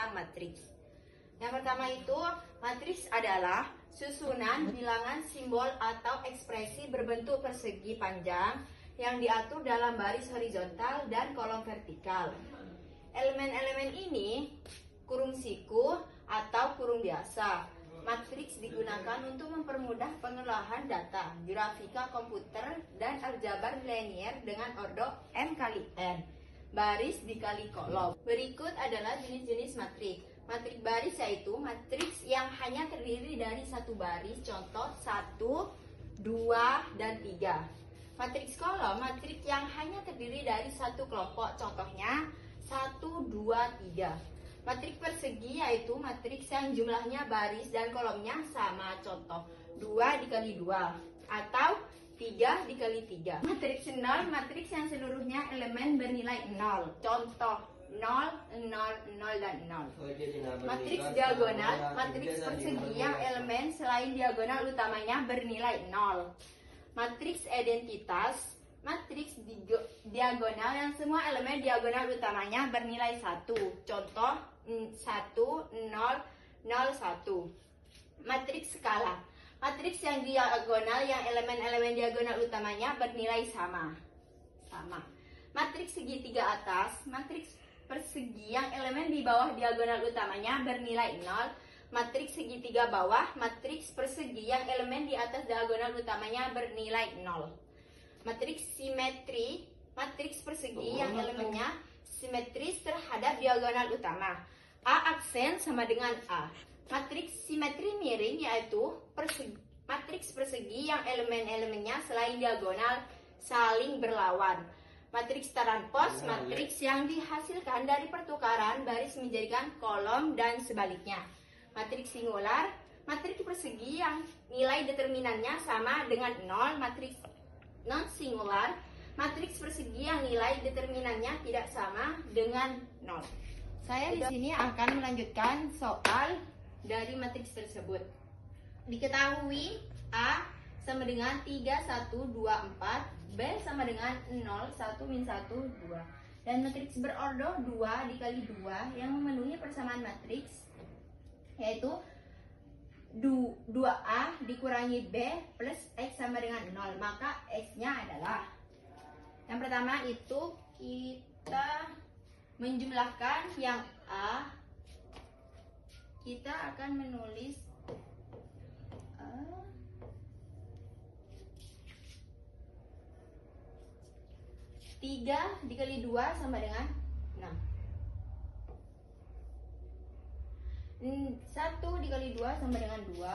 tentang matriks. Yang pertama itu, matriks adalah susunan bilangan simbol atau ekspresi berbentuk persegi panjang yang diatur dalam baris horizontal dan kolom vertikal. Elemen-elemen ini kurung siku atau kurung biasa. Matriks digunakan untuk mempermudah pengolahan data, grafika komputer, dan aljabar linear dengan ordo M kali N, baris dikali kolom. Berikut adalah jenis-jenis matriks. Matriks baris yaitu matriks yang hanya terdiri dari satu baris, contoh 1, 2, dan 3. Matriks kolom, matriks yang hanya terdiri dari satu kelompok, contohnya 1, 2, 3. Matriks persegi yaitu matriks yang jumlahnya baris dan kolomnya sama, contoh 2 dikali 2 atau 3 dikali 3. Matriks nol, matriks yang seluruhnya elemen bernilai 0, contoh 0, 0, 0, dan 0. Matriks diagonal, matriks persegi yang elemen selain diagonal utamanya bernilai 0. Matriks identitas, matriks diagonal yang semua elemen diagonal utamanya bernilai 1, contoh 1, 0, 0, 1. Matriks skala, matriks yang diagonal yang elemen-elemen diagonal utamanya bernilai sama. Matriks segitiga atas, matriks persegi yang elemen di bawah diagonal utamanya bernilai 0. Matriks segitiga bawah, matriks persegi yang elemen di atas diagonal utamanya bernilai 0. Matriks simetri, matriks persegi yang elemennya simetris terhadap diagonal utama. A aksen sama dengan A. Matriks simetri miring yaitu matriks persegi yang elemen-elemennya selain diagonal saling berlawan. Matriks transpos, matriks yang dihasilkan dari pertukaran baris menjadikan kolom dan sebaliknya. Matriks singular, matriks persegi yang nilai determinannya sama dengan 0. Matriks non singular, matriks persegi yang nilai determinannya tidak sama dengan 0. Saya di sini akan melanjutkan soal dari matriks tersebut. Diketahui A sama dengan 3, 1, 2, 4, B sama dengan 0, 1, min 1, 2. Dan matriks berordo 2 dikali 2 yang memenuhi persamaan matriks yaitu 2A dikurangi B plus X sama dengan 0. Maka X-nya adalah, yang pertama itu kita menjumlahkan yang A. Kita akan menulis 3 dikali 2 sama dengan 6. 1 dikali 2 sama dengan 2.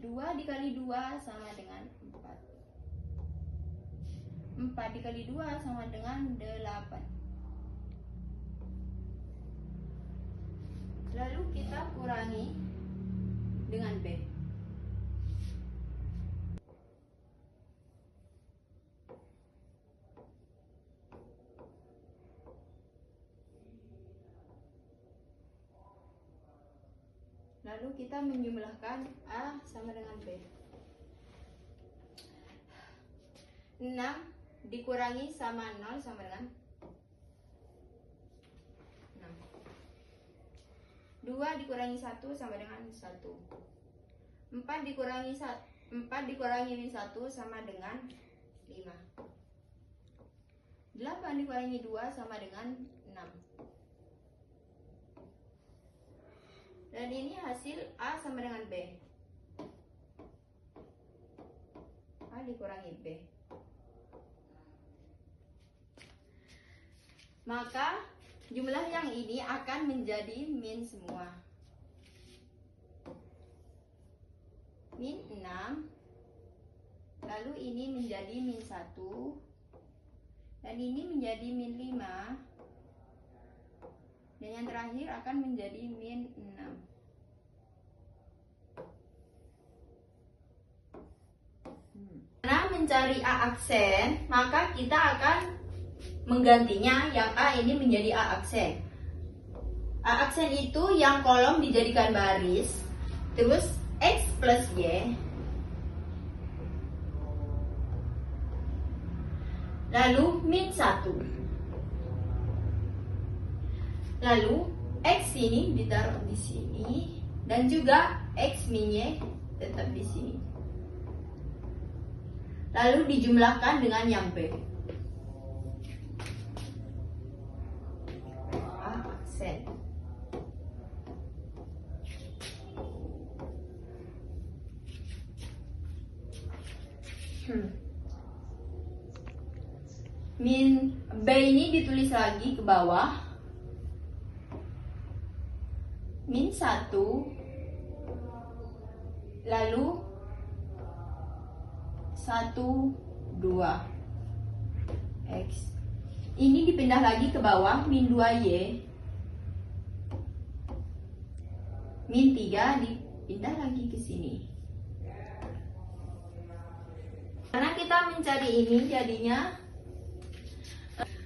2 dikali 2 sama dengan 4. 4 dikali 2 sama dengan 8. Lalu kita kurangi dengan B. Lalu kita menjumlahkan A sama dengan B. 6 dikurangi sama 0 sama dengan 6. 2 dikurangi 1 sama dengan 1. 4 dikurangi min 1 sama dengan 5. 8 dikurangi 2 sama dengan 6. Dan ini hasil A sama dengan B. A dikurangi B. Maka jumlah yang ini akan menjadi min semua. Min 6. Lalu ini menjadi min 1. Dan ini menjadi min 5. Dan yang terakhir akan menjadi min 6. Karena mencari A aksen, maka kita akan menggantinya yang A ini menjadi A aksen. A aksen itu yang kolom dijadikan baris, terus X plus Y, lalu min 1. Lalu X ini ditaruh di sini dan juga X min-nya tetap di sini. Lalu dijumlahkan dengan yang B. Aksen. Min B ini ditulis lagi ke bawah. Min 1, lalu 1, 2 X. Ini dipindah lagi ke bawah, min 2Y. Min 3 dipindah lagi ke sini. Karena kita mencari ini jadinya,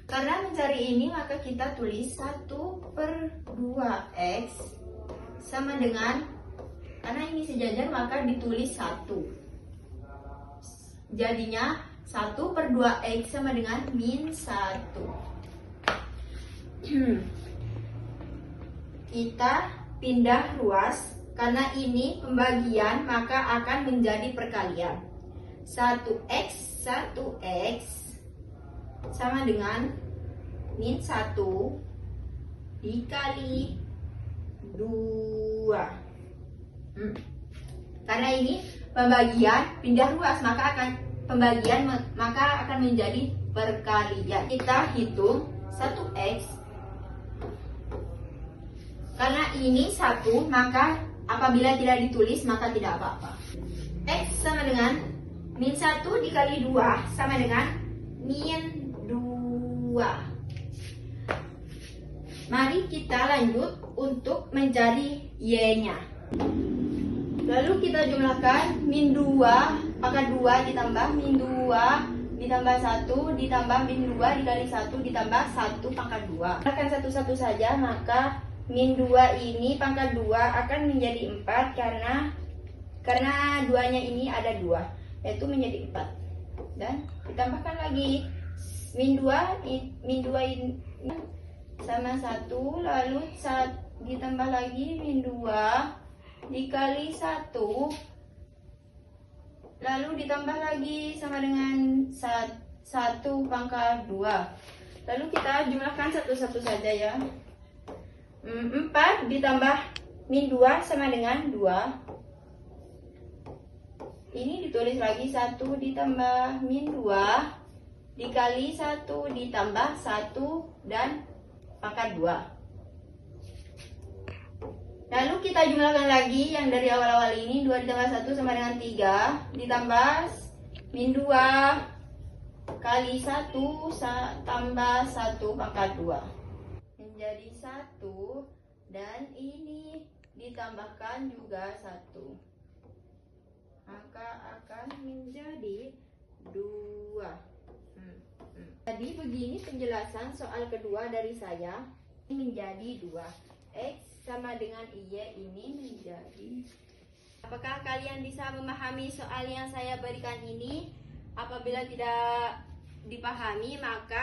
karena mencari ini maka kita tulis 1/2X sama dengan, karena ini sejajar maka ditulis 1. Jadinya 1/2X sama dengan min 1. Kita pindah ruas, karena ini pembagian maka akan menjadi perkalian. 1X sama dengan min 1 dikali 2. Karena ini pembagian pindah ruas maka akan menjadi perkalian. Kita hitung 1X. Karena ini 1 maka apabila tidak ditulis maka tidak apa-apa. X sama dengan min 1 dikali 2 sama dengan min 2. Mari kita lanjut untuk mencari Y-nya. Lalu kita jumlahkan min 2 pangkat 2 ditambah min 2 ditambah 1 ditambah min 2 dikali 1 ditambah 1 pangkat 2. Akan satu-satu saja, maka min 2 ini pangkat 2 akan menjadi 4 karena 2-nya ini ada 2, yaitu menjadi 4. Dan ditambahkan lagi min 2 ini sama 1, lalu ditambah lagi min 2 dikali 1, lalu ditambah lagi sama dengan 1 pangkat 2. Lalu kita jumlahkan satu-satu saja ya. 4 ditambah min 2 sama dengan 2. Ini ditulis lagi 1 ditambah min 2 dikali 1 ditambah 1 dan pangkat 2. Lalu kita jumlahkan lagi yang dari awal-awal ini, 2 ditambah 1 sama dengan 3 ditambah min 2 kali 1 tambah 1 pangkat 2 menjadi 1, dan ini ditambahkan juga 1 maka akan menjadi 2. Jadi begini penjelasan soal kedua dari saya. Ini menjadi 2. X sama dengan Y ini menjadi. Apakah kalian bisa memahami soal yang saya berikan ini? Apabila tidak dipahami maka